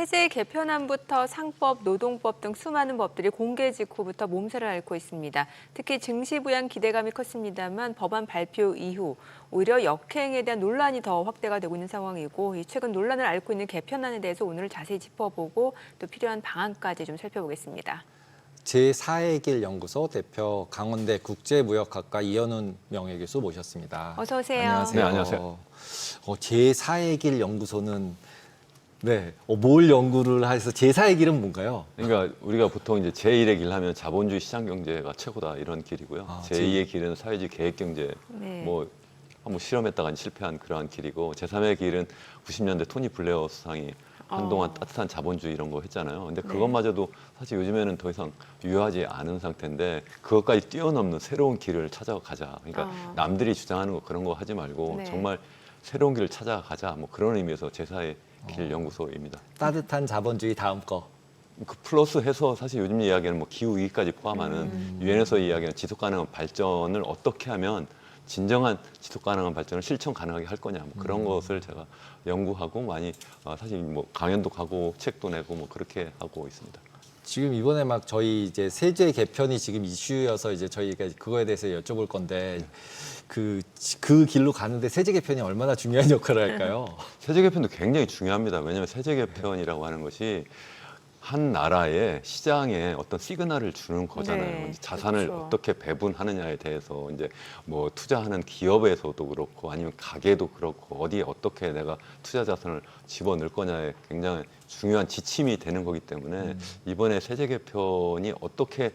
세제 개편안부터 상법, 노동법 등 수많은 법들이 공개 직후부터 몸살을 앓고 있습니다. 특히 증시부양 기대감이 컸습니다만 법안 발표 이후 오히려 역행에 대한 논란이 더 확대가 되고 있는 상황이고 최근 논란을 앓고 있는 개편안에 대해서 오늘 자세히 짚어보고 또 필요한 방안까지 좀 살펴보겠습니다. 제4의 길 연구소 대표 강원대 국제무역학과 이현훈 명예교수 모셨습니다. 어서 오세요. 안녕하세요. 네, 안녕하세요. 제4의 길 연구소는 뭘 연구를 해서 제4의 길은 뭔가요? 그러니까 우리가 보통 이제 제1의 길 하면 자본주의 시장 경제가 최고다 이런 길이고요. 제2의 길은 사회주의 계획 경제 네. 뭐 한번 실험했다가 실패한 그러한 길이고 제3의 길은 90년대 토니 블레어 수상이 한동안 따뜻한 자본주의 이런 거 했잖아요. 근데 그것마저도 사실 요즘에는 더 이상 유효하지 않은 상태인데 그것까지 뛰어넘는 새로운 길을 찾아가자. 그러니까 남들이 주장하는 거 그런 거 하지 말고 네. 정말 새로운 길을 찾아가자. 뭐 그런 의미에서 제4의 길 연구소입니다. 따뜻한 자본주의 다음 거. 그 플러스 해서 사실 요즘 이야기는 뭐 기후 위기까지 포함하는 유엔에서 이야기하는 지속 가능한 발전을 어떻게 하면 진정한 지속 가능한 발전을 실천 가능하게 할 거냐 뭐 그런 것을 제가 연구하고 많이 사실 뭐 강연도 가고 책도 내고 뭐 그렇게 하고 있습니다. 지금 이번에 막 저희 이제 세제 개편이 지금 이슈여서 이제 저희가 그거에 대해서 여쭤볼 건데 그 길로 가는데 세제 개편이 얼마나 중요한 역할을 할까요? 세제 개편도 굉장히 중요합니다. 왜냐하면 세제 개편이라고 하는 것이 한 나라의 시장에 어떤 시그널을 주는 거잖아요. 네, 이제 자산을 그렇죠. 어떻게 배분하느냐에 대해서 이제 뭐 투자하는 기업에서도 그렇고 아니면 가게도 그렇고 어디에 어떻게 내가 투자 자산을 집어넣을 거냐에 굉장히 중요한 지침이 되는 거기 때문에 이번에 세제 개편이 어떻게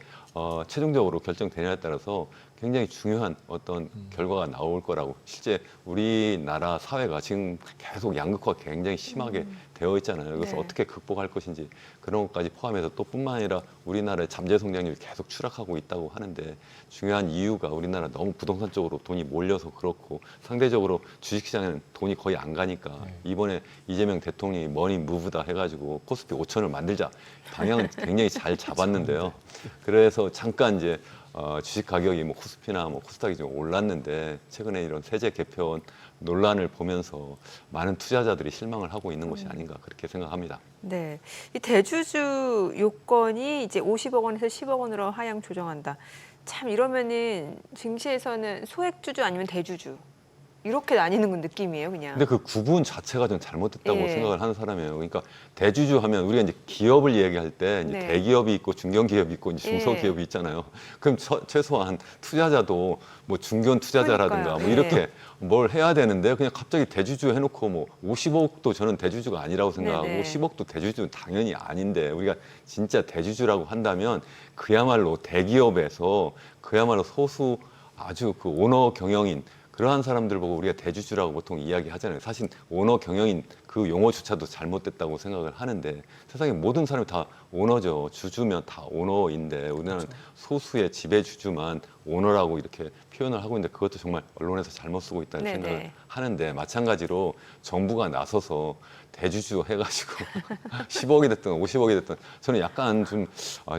최종적으로 결정되냐에 따라서 굉장히 중요한 어떤 결과가 나올 거라고 실제 우리나라 사회가 지금 계속 양극화가 굉장히 심하게 되어 있잖아요. 그래서 네. 어떻게 극복할 것인지 그런 것까지 포함해서 또 뿐만 아니라 우리나라의 잠재 성장률이 계속 추락하고 있다고 하는데 중요한 이유가 우리나라 너무 부동산 쪽으로 돈이 몰려서 그렇고 상대적으로 주식시장에는 돈이 거의 안 가니까 이번에 이재명 대통령이 머니 무브다 해가지고 코스피 5천을 만들자 방향은 굉장히 잘 잡았는데요. 그래서 잠깐 이제 주식 가격이 뭐 코스피나 뭐 코스닥이 좀 올랐는데 최근에 이런 세제 개편 논란을 보면서 많은 투자자들이 실망을 하고 있는 것이 아닌가 그렇게 생각합니다. 네, 이 대주주 요건이 이제 50억 원에서 10억 원으로 하향 조정한다. 참 이러면은 증시에서는 소액주주 아니면 대주주 이렇게 나뉘는 건 느낌이에요, 그냥. 근데 그 구분 자체가 좀 잘못됐다고 예. 생각을 하는 사람이에요. 그러니까 대주주 하면 우리가 이제 기업을 얘기할 때 이제 네. 대기업이 있고 중견기업이 있고 이제 예. 중소기업이 있잖아요. 그럼 최소한 투자자도 뭐 중견 투자자라든가 그러니까요. 뭐 예. 이렇게 뭘 해야 되는데 그냥 갑자기 대주주 해놓고 뭐 50억도 저는 대주주가 아니라고 생각하고 네네. 10억도 대주주는 당연히 아닌데 우리가 진짜 대주주라고 한다면 그야말로 대기업에서 그야말로 소수 아주 그 오너 경영인 그러한 사람들 보고 우리가 대주주라고 보통 이야기하잖아요. 사실 오너 경영인 그 용어조차도 잘못됐다고 생각을 하는데 세상에 모든 사람이 다 오너죠. 주주면 다 오너인데 우리나라는 소수의 지배주주만 오너라고 이렇게 표현을 하고 있는데 그것도 정말 언론에서 잘못 쓰고 있다는 네네. 생각을 하는데 마찬가지로 정부가 나서서 대주주 해가지고 10억이 됐든 50억이 됐든 저는 약간 좀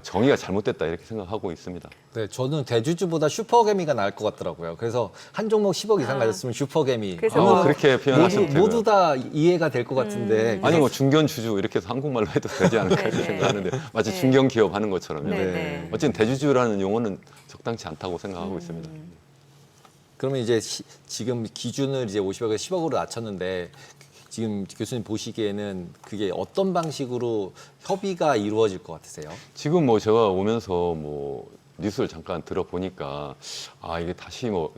정의가 잘못됐다 이렇게 생각하고 있습니다. 네, 저는 대주주보다 슈퍼개미가 나을 것 같더라고요. 그래서 한 종목 10억 이상 가졌으면 슈퍼개미. 그래서 그러면은 그렇게 표현하시면 되고요. 모두 다 이해가 될 것 같은데. 아니 뭐 중견 주주 이렇게 해서 한국말로 해도 되지 않을까 이렇게 네네. 생각하는데 마치 네. 중견 기업 하는 것처럼요. 네네. 어쨌든 대주주라는 용어는 적당치 않다고 생각하고 있습니다. 그러면 이제 지금 기준을 이제 50억에서 10억으로 낮췄는데 지금 교수님 보시기에는 그게 어떤 방식으로 협의가 이루어질 것 같으세요? 지금 뭐 제가 오면서 뭐 뉴스를 잠깐 들어보니까 이게 다시 뭐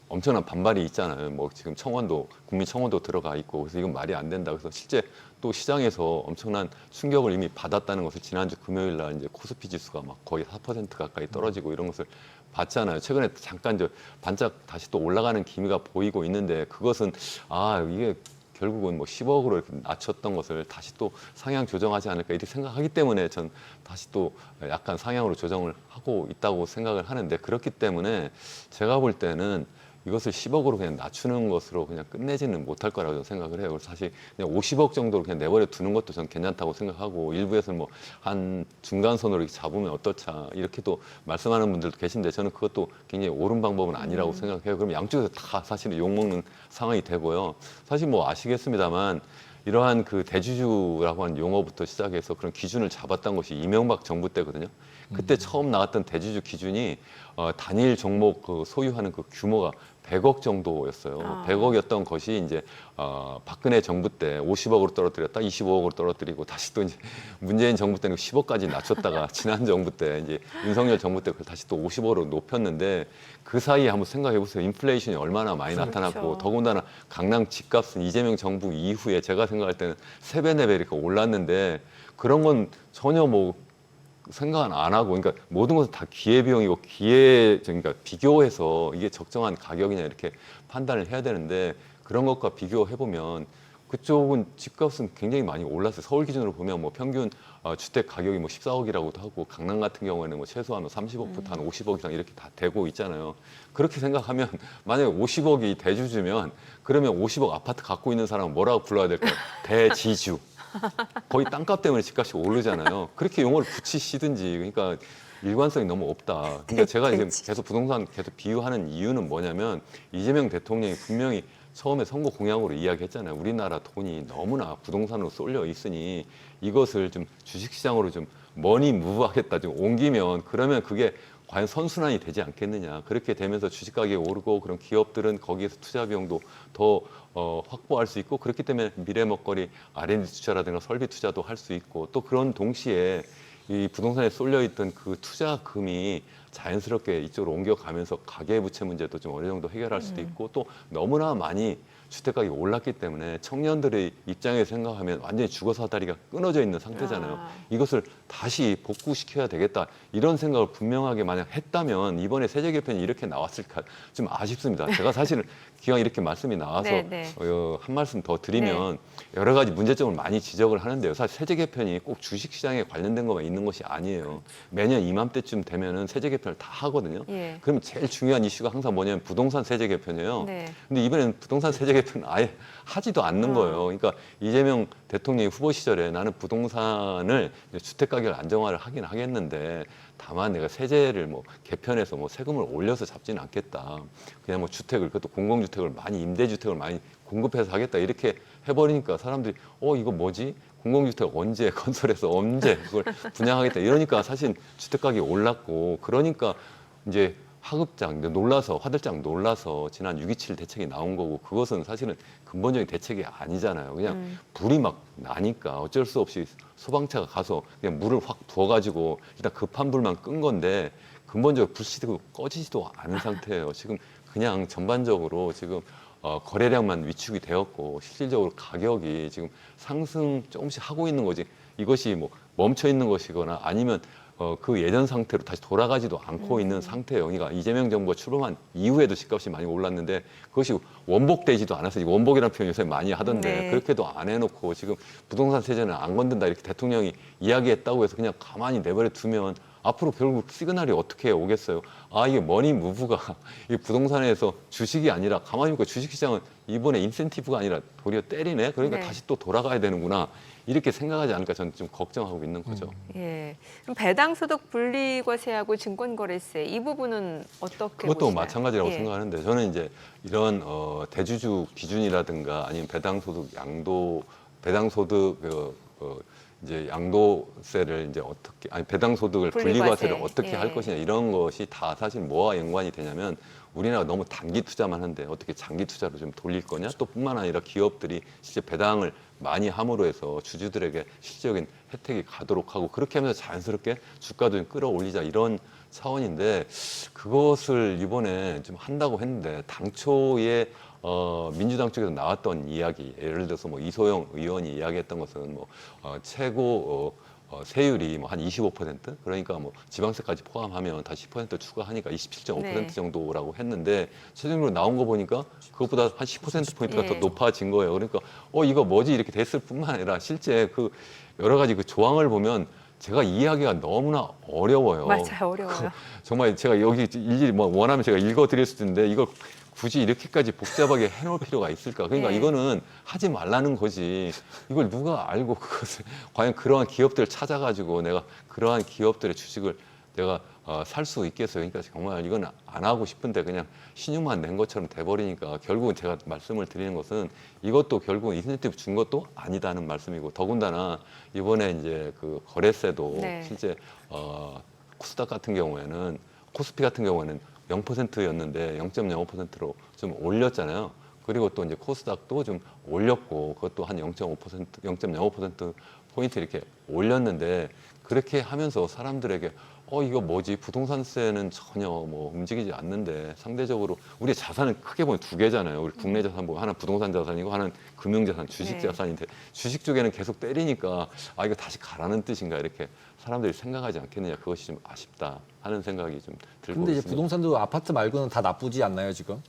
엄청난 반발이 있잖아요. 뭐 지금 청원도 국민청원도 들어가 있고 그래서 이건 말이 안 된다. 그래서 실제 또 시장에서 엄청난 충격을 이미 받았다는 것을 지난주 금요일 날 이제 코스피 지수가 막 거의 4% 가까이 떨어지고 이런 것을 봤잖아요. 최근에 잠깐 반짝 다시 또 올라가는 기미가 보이고 있는데 그것은 이게 결국은 뭐 10억으로 이렇게 낮췄던 것을 다시 또 상향 조정하지 않을까 이렇게 생각하기 때문에 전 다시 또 약간 상향으로 조정을 하고 있다고 생각을 하는데 그렇기 때문에 제가 볼 때는 이것을 10억으로 그냥 낮추는 것으로 그냥 끝내지는 못할 거라고 저는 생각을 해요. 그래서 사실 그냥 50억 정도로 그냥 내버려 두는 것도 저는 괜찮다고 생각하고 일부에서는 뭐 한 중간선으로 이렇게 잡으면 어떻자 이렇게 또 말씀하는 분들도 계신데 저는 그것도 굉장히 옳은 방법은 아니라고 생각해요. 그럼 양쪽에서 다 사실은 욕먹는 상황이 되고요. 사실 뭐 아시겠습니다만 이러한 그 대주주라고 하는 용어부터 시작해서 그런 기준을 잡았던 것이 이명박 정부 때거든요. 그때 처음 나왔던 대주주 기준이 단일 종목 그 소유하는 그 규모가 100억 정도였어요. 100억이었던 것이 이제 박근혜 정부 때 50억으로 떨어뜨렸다 25억으로 떨어뜨리고 다시 또 이제 문재인 정부 때는 10억까지 낮췄다가 지난 정부 때 이제 윤석열 정부 때 그걸 다시 또 50억으로 높였는데 그 사이에 한번 생각해 보세요. 인플레이션이 얼마나 많이 나타났고 그렇죠. 더군다나 강남 집값은 이재명 정부 이후에 제가 생각할 때는 3배, 4배 이렇게 올랐는데 그런 건 전혀 뭐 생각은 안 하고, 그러니까 모든 것은 다 기회비용이고 그러니까 비교해서 이게 적정한 가격이냐 이렇게 판단을 해야 되는데 그런 것과 비교해 보면 그쪽은 집값은 굉장히 많이 올랐어요. 서울 기준으로 보면 뭐 평균 주택 가격이 뭐 14억이라고도 하고 강남 같은 경우에는 뭐 최소한 30억부터 한 50억 이상 이렇게 다 되고 있잖아요. 그렇게 생각하면 만약에 50억이 대주주면 그러면 50억 아파트 갖고 있는 사람은 뭐라고 불러야 될까요? 대지주. 거의 땅값 때문에 집값이 오르잖아요. 그렇게 용어를 붙이시든지 그러니까 일관성이 너무 없다. 그러니까 제가 지금 계속 부동산 계속 비유하는 이유는 뭐냐면 이재명 대통령이 분명히 처음에 선거 공약으로 이야기했잖아요. 우리나라 돈이 너무나 부동산으로 쏠려 있으니 이것을 좀 주식시장으로 좀 머니 무브하겠다, 좀 옮기면 그러면 그게 과연 선순환이 되지 않겠느냐. 그렇게 되면서 주식 가격이 오르고 그런 기업들은 거기에서 투자 비용도 더 확보할 수 있고 그렇기 때문에 미래 먹거리 R&D 투자라든가 설비 투자도 할 수 있고 또 그런 동시에 이 부동산에 쏠려 있던 그 투자금이 자연스럽게 이쪽으로 옮겨가면서 가계부채 문제도 좀 어느 정도 해결할 수도 있고 또 너무나 많이 주택가격이 올랐기 때문에 청년들의 입장에서 생각하면 완전히 죽어 사다리가 끊어져 있는 상태잖아요. 이것을 다시 복구시켜야 되겠다. 이런 생각을 분명하게 만약 했다면 이번에 세제 개편이 이렇게 나왔을까 좀 아쉽습니다. 제가 사실은 기왕 이렇게 말씀이 나와서 한 말씀 더 드리면 여러 가지 문제점을 많이 지적을 하는데요. 사실 세제 개편이 꼭 주식시장에 관련된 것만 있는 것이 아니에요. 매년 이맘때쯤 되면은 세제 개편을 다 하거든요. 그러면 제일 중요한 이슈가 항상 뭐냐면 부동산 세제 개편이에요. 근데 이번에는 부동산 세제 개편은 아예 하지도 않는 거예요. 그러니까 이재명 대통령이 후보 시절에 나는 부동산을 주택 가격을 안정화를 하긴 하겠는데 다만 내가 세제를 뭐 개편해서 뭐 세금을 올려서 잡지는 않겠다. 그냥 뭐 주택을 그것도 공공주택을 많이 임대주택을 많이 공급해서 하겠다 이렇게 해버리니까 사람들이 이거 뭐지? 공공주택 언제 건설해서 언제 그걸 분양하겠다 이러니까 사실 주택 가격이 올랐고 그러니까 이제 하급장 놀라서 화들짝 놀라서 지난 6.27 대책이 나온 거고 그것은 사실은 근본적인 대책이 아니잖아요. 그냥 불이 막 나니까 어쩔 수 없이 소방차가 가서 그냥 물을 확 부어가지고 일단 급한 불만 끈 건데 근본적으로 불씨도 꺼지지도 않은 상태예요. 지금 그냥 전반적으로 지금 거래량만 위축이 되었고 실질적으로 가격이 지금 상승 조금씩 하고 있는 거지 이것이 뭐 멈춰 있는 것이거나 아니면 그 예전 상태로 다시 돌아가지도 않고 있는 상태예요. 그러니까 이재명 정부가 출범한 이후에도 집값이 많이 올랐는데 그것이 원복되지도 않아서 원복이라는 표현 요새 많이 하던데 그렇게도 안 해놓고 지금 부동산 세제는 안 건든다 이렇게 대통령이 이야기했다고 해서 그냥 가만히 내버려 두면 앞으로 결국 시그널이 어떻게 오겠어요? 이게 머니 무브가 이 부동산에서 주식이 아니라 가만히 보니까 주식시장은 이번에 인센티브가 아니라 도리어 때리네? 그러니까 다시 또 돌아가야 되는구나. 이렇게 생각하지 않을까 저는 좀 걱정하고 있는 거죠. 그럼 배당소득 분리과세하고 증권거래세 이 부분은 어떻게 그것도 보시나요? 마찬가지라고 생각하는데 저는 이제 이런 대주주 기준이라든가 아니면 배당소득 양도 배당소득 이제 양도세를 이제 어떻게 배당소득을 분리과세를 어떻게 할 것이냐 이런 것이 다 사실 뭐와 연관이 되냐면 우리나라가 너무 단기 투자만 하는데 어떻게 장기 투자로 좀 돌릴 거냐 또 뿐만 아니라 기업들이 실제 배당을 많이 함으로 해서 주주들에게 실질적인 혜택이 가도록 하고 그렇게 하면서 자연스럽게 주가도 좀 끌어올리자 이런 차원인데 그것을 이번에 좀 한다고 했는데 당초에 민주당 쪽에서 나왔던 이야기 예를 들어서 뭐 이소영 의원이 이야기했던 것은 뭐 최고 세율이 뭐 한 25% 그러니까 뭐 지방세까지 포함하면 다시 10% 추가하니까 27.5% 정도라고 했는데 최종적으로 나온 거 보니까 그것보다 한 10%포인트가 더 높아진 거예요. 그러니까 이거 뭐지 이렇게 됐을 뿐만 아니라 실제 그 여러 가지 그 조항을 보면 제가 이해하기가 너무나 어려워요. 맞아요, 어려워요. 정말 제가 여기 일일이 뭐 원하면 제가 읽어드릴 수도 있는데 이걸 굳이 이렇게까지 복잡하게 해놓을 필요가 있을까? 그러니까 이거는 하지 말라는 거지. 이걸 누가 알고 그것을 과연 그러한 기업들을 찾아가지고 내가 그러한 기업들의 주식을 내가 살 수 있겠어요. 그러니까 정말 이건 안 하고 싶은데 그냥 신용만 낸 것처럼 돼버리니까 결국은 제가 말씀을 드리는 것은 이것도 결국은 인센티브 준 것도 아니다는 말씀이고, 더군다나 이번에 이제 그 거래세도 네. 실제 코스닥 같은 경우에는, 코스피 같은 경우에는 0%였는데 0.05%로 좀 올렸잖아요. 그리고 또 이제 코스닥도 좀 올렸고, 그것도 한 0.5%, 0.05% 포인트 이렇게 올렸는데, 그렇게 하면서 사람들에게 이거 뭐지? 부동산세는 전혀 뭐 움직이지 않는데, 상대적으로 우리 자산은 크게 보면 두 개잖아요. 우리 국내 자산 보면 하나 부동산 자산이고 하나는 금융자산, 주식 네. 자산인데, 주식 쪽에는 계속 때리니까 이거 다시 가라는 뜻인가, 이렇게 사람들이 생각하지 않겠느냐. 그것이 좀 아쉽다 하는 생각이 좀 들고 근데 이제 있습니다. 부동산도 아파트 말고는 다 나쁘지 않나요, 지금?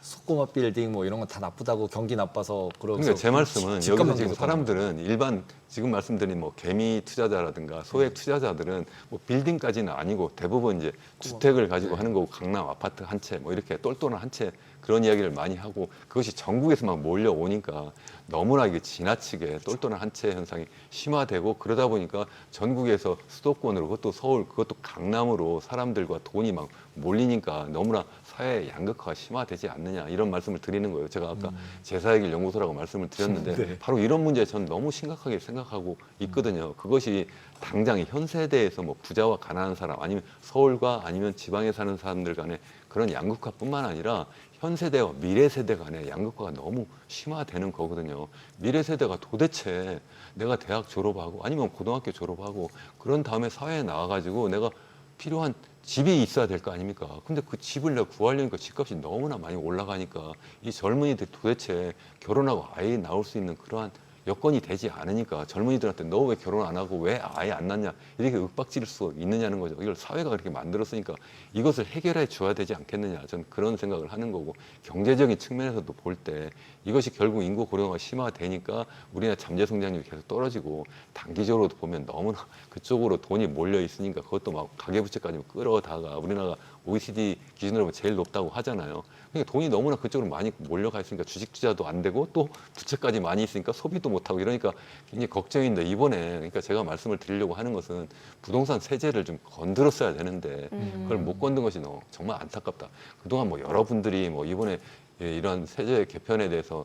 석고마 빌딩 뭐 이런 건 다 나쁘다고, 경기 나빠서 그러면서 그러니까 제 말씀은 집값만 여기서 지금 계속 사람들은 일반 지금 말씀드린 뭐 개미 투자자라든가 소액 투자자들은 뭐 빌딩까지는 아니고 대부분 이제 주택을 가지고 하는 거고, 강남 아파트 한 채 뭐 이렇게 똘똘한 한 채, 그런 이야기를 많이 하고, 그것이 전국에서 막 몰려오니까 너무나 이게 지나치게 똘똘한 한 채 현상이 심화되고, 그러다 보니까 전국에서 수도권으로, 그것도 서울, 그것도 강남으로 사람들과 돈이 막 몰리니까 너무나 사회 양극화가 심화되지 않느냐, 이런 말씀을 드리는 거예요. 제가 아까 제사의 길 연구소라고 말씀을 드렸는데 네. 바로 이런 문제 전 너무 심각하게 생각하고 있거든요. 그것이 당장 현 세대에서 뭐 부자와 가난한 사람, 아니면 서울과 아니면 지방에 사는 사람들 간의 그런 양극화뿐만 아니라 현 세대와 미래 세대 간의 양극화가 너무 심화되는 거거든요. 미래 세대가 도대체 내가 대학 졸업하고 아니면 고등학교 졸업하고 그런 다음에 사회에 나와가지고 내가 필요한 집이 있어야 될 거 아닙니까? 근데 그 집을 내가 구하려니까 집값이 너무나 많이 올라가니까 이 젊은이들 도대체 결혼하고 아이 낳을 수 있는 그러한 여건이 되지 않으니까 젊은이들한테 너 왜 결혼 안 하고 왜 아예 안 낳냐, 이렇게 윽박지를 수 있느냐는 거죠. 이걸 사회가 그렇게 만들었으니까 이것을 해결해 줘야 되지 않겠느냐, 저는 그런 생각을 하는 거고, 경제적인 측면에서도 볼 때 이것이 결국 인구 고령화가 심화되니까 우리나라 잠재 성장률이 계속 떨어지고, 단기적으로도 보면 너무나 그쪽으로 돈이 몰려 있으니까 그것도 막 가계부채까지 끌어다가 우리나라가 OECD 기준으로 보면 제일 높다고 하잖아요. 그러니까 돈이 너무나 그쪽으로 많이 몰려가 있으니까 주식 투자도 안 되고 또 부채까지 많이 있으니까 소비도 못 하고 이러니까 굉장히 걱정인데, 이번에 그러니까 제가 말씀을 드리려고 하는 것은 부동산 세제를 좀 건드렸어야 되는데 그걸 못 건든 것이 너무 정말 안타깝다. 그동안 뭐 여러분들이 뭐 이번에 이런 세제 개편에 대해서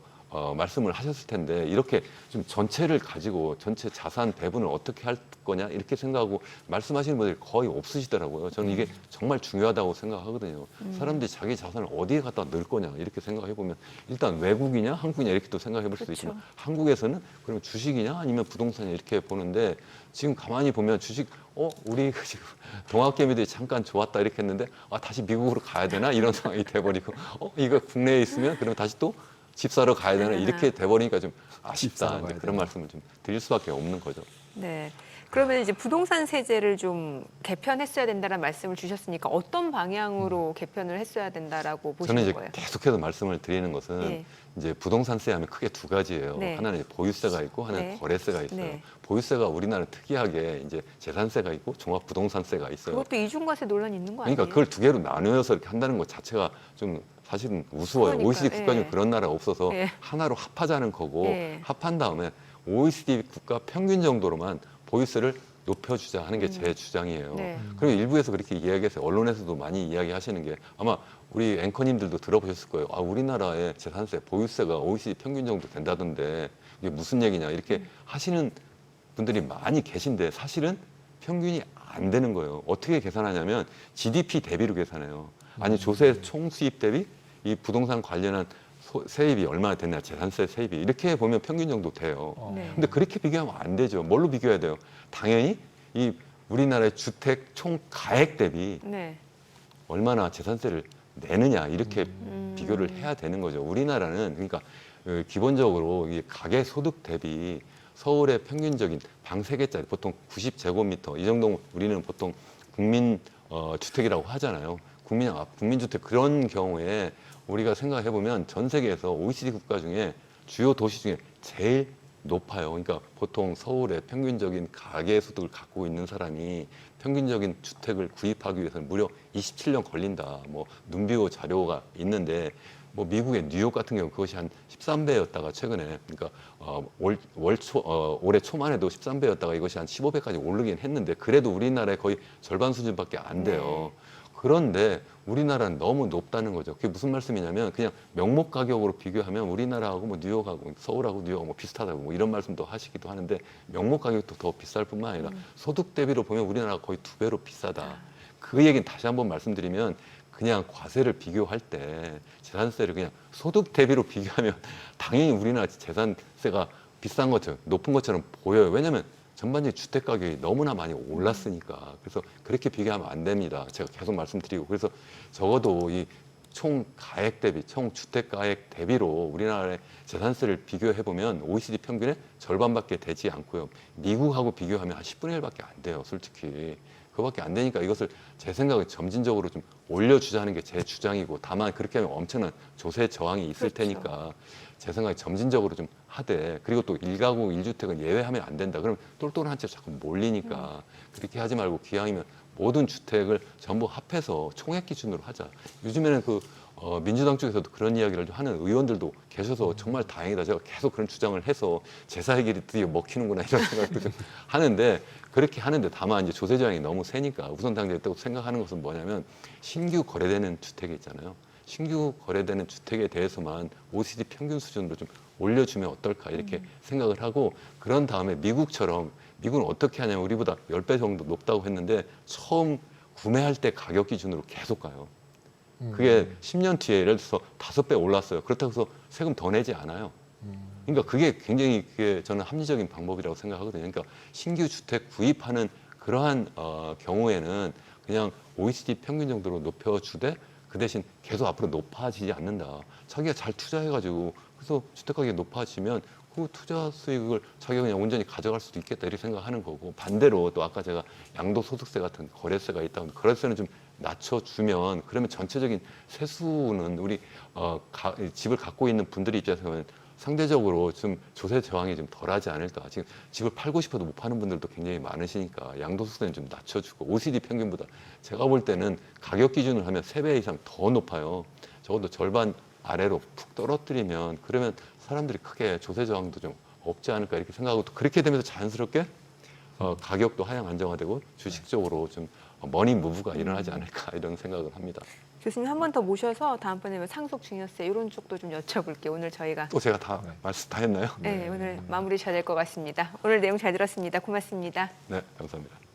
말씀을 하셨을 텐데, 이렇게 좀 전체를 가지고 전체 자산 배분을 어떻게 할 거냐 이렇게 생각하고 말씀하시는 분들이 거의 없으시더라고요. 저는 이게 정말 중요하다고 생각하거든요. 사람들이 자기 자산을 어디에 갖다 넣을 거냐 이렇게 생각해 보면, 일단 외국이냐 한국이냐 이렇게 또 생각해 볼 수도 있지만, 한국에서는 그러면 주식이냐 아니면 부동산이냐 이렇게 보는데, 지금 가만히 보면 주식 우리 지금 동학개미들이 잠깐 좋았다 이렇게 했는데 다시 미국으로 가야 되나 이런 상황이 돼버리고, 이거 국내에 있으면 그럼 다시 또 집 사러 가야 되나 이렇게 돼버리니까 좀 아쉽다, 이제 그런 말씀을 좀 드릴 수밖에 없는 거죠. 네. 그러면 이제 부동산 세제를 좀 개편했어야 된다는 말씀을 주셨으니까 어떤 방향으로 개편을 했어야 된다라고 저는 보시는 이제 거예요? 계속해서 말씀을 드리는 것은 예. 이제 부동산세 하면 크게 두 가지예요. 네. 하나는 이제 보유세가 있고 하나는 네. 거래세가 있어요. 네. 보유세가 우리나라 특이하게 이제 재산세가 있고 종합부동산세가 있어요. 그것도 이중과세 논란이 있는 거 아니에요? 그러니까 그걸 두 개로 나누어서 이렇게 한다는 것 자체가 좀 사실은 우스워요. 그러니까요. OECD 국가 중에 예. 그런 나라가 없어서 예. 하나로 합하자는 거고, 예. 합한 다음에 OECD 국가 평균 정도로만 보유세를 높여주자 하는 게 제 주장이에요. 네. 그리고 일부에서 그렇게 이야기해서 언론에서도 많이 이야기하시는 게, 아마 우리 앵커님들도 들어보셨을 거예요. 우리나라의 재산세, 보유세가 OECD 평균 정도 된다던데 이게 무슨 얘기냐 이렇게 하시는 분들이 많이 계신데, 사실은 평균이 안 되는 거예요. 어떻게 계산하냐면 GDP 대비로 계산해요. 아니 조세 총 수입 대비 이 부동산 관련한 세입이 얼마나 됐냐, 재산세 세입이 이렇게 보면 평균 정도 돼요. 네. 근데 그렇게 비교하면 안 되죠. 뭘로 비교해야 돼요? 당연히 이 우리나라의 주택 총 가액 대비 네. 얼마나 재산세를 내느냐 이렇게 비교를 해야 되는 거죠. 우리나라는 그러니까 기본적으로 이 가계 소득 대비 서울의 평균적인 방 3개짜리 보통 90제곱미터 이 정도 우리는 보통 국민 주택이라고 하잖아요. 국민주택, 그런 경우에 우리가 생각해 보면 전 세계에서 OECD 국가 중에 주요 도시 중에 제일 높아요. 그러니까 보통 서울의 평균적인 가계 소득을 갖고 있는 사람이 평균적인 주택을 구입하기 위해서는 무려 27년 걸린다. 뭐 눈비호 자료가 있는데 뭐 미국의 뉴욕 같은 경우 그것이 한 13배였다가 최근에 그러니까 올해 초만 해도 13배였다가 이것이 한 15배까지 오르긴 했는데 그래도 우리나라의 거의 절반 수준밖에 안 돼요. 그런데 우리나라는 너무 높다는 거죠. 그게 무슨 말씀이냐면 그냥 명목 가격으로 비교하면 우리나라하고 뭐 뉴욕하고 서울하고 뉴욕하고 뭐 비슷하다고 뭐 이런 말씀도 하시기도 하는데 명목 가격도 더 비쌀 뿐만 아니라 소득 대비로 보면 우리나라가 거의 2배로 비싸다. 그 얘기는 다시 한번 말씀드리면 그냥 과세를 비교할 때 재산세를 그냥 소득 대비로 비교하면 당연히 우리나라 재산세가 비싼 것처럼 높은 것처럼 보여요. 왜냐하면 전반적인 주택 가격이 너무나 많이 올랐으니까. 그래서 그렇게 비교하면 안 됩니다. 제가 계속 말씀드리고. 그래서 적어도 이 총 가액 대비, 총 주택 가액 대비로 우리나라의 재산세를 비교해 보면 OECD 평균의 절반밖에 되지 않고요. 미국하고 비교하면 한 10분의 1밖에 안 돼요, 솔직히. 그거밖에 안 되니까 이것을 제 생각에 점진적으로 좀 올려주자는 게 제 주장이고 다만 그렇게 하면 엄청난 조세 저항이 있을 테니까 제 생각에 점진적으로 좀 하되 그리고 또 1가구 1주택은 예외하면 안 된다. 그럼 똘똘한 채 자꾸 몰리니까 그렇게 하지 말고 기왕이면 모든 주택을 전부 합해서 총액 기준으로 하자. 요즘에는 민주당 쪽에서도 그런 이야기를 하는 의원들도 계셔서 정말 다행이다. 제가 계속 그런 주장을 해서 제사의 길이 드디어 먹히는구나 이런 생각도 좀 하는데 그렇게 하는데 다만 이제 조세 저항이 너무 세니까 우선 당장에 생각하는 것은 뭐냐면 신규 거래되는 주택이 있잖아요. 신규 거래되는 주택에 대해서만 OECD 평균 수준으로 좀 올려주면 어떨까 이렇게 생각을 하고 그런 다음에 미국처럼 미국은 어떻게 하냐면 우리보다 10배 정도 높다고 했는데 처음 구매할 때 가격 기준으로 계속 가요. 그게 10년 뒤에 예를 들어서 5배 올랐어요. 그렇다고 해서 세금 더 내지 않아요. 그러니까 그게 굉장히 저는 합리적인 방법이라고 생각하거든요. 그러니까 신규 주택 구입하는 그러한 경우에는 그냥 OECD 평균 정도로 높여주되 그 대신 계속 앞으로 높아지지 않는다. 자기가 잘 투자해가지고 그래서 주택 가격이 높아지면 그 투자 수익을 자기가 그냥 온전히 가져갈 수도 있겠다 이렇게 생각하는 거고 반대로 또 아까 제가 양도소득세 같은 거래세가 있다고 거래세는 좀 낮춰주면 그러면 전체적인 세수는 우리 집을 갖고 있는 분들이 입장에서 보면 상대적으로 좀 조세 저항이 좀 덜하지 않을까. 지금 집을 팔고 싶어도 못 파는 분들도 굉장히 많으시니까 양도소득세는 좀 낮춰주고 OECD 평균보다 제가 볼 때는 가격 기준을 하면 3배 이상 더 높아요. 적어도 절반 아래로 푹 떨어뜨리면 그러면 사람들이 크게 조세 저항도 좀 없지 않을까 이렇게 생각하고 또 그렇게 되면서 자연스럽게 가격도 하향 안정화되고 주식적으로 좀 머니 무브가 일어나지 않을까 이런 생각을 합니다. 교수님 한 번 더 모셔서 다음번에 상속 증여세 이런 쪽도 좀 여쭤볼게요. 오늘 저희가 또 제가 다 말씀 다 했나요? 오늘 마무리 잘 될 것 같습니다. 오늘 내용 잘 들었습니다. 고맙습니다. 네, 감사합니다.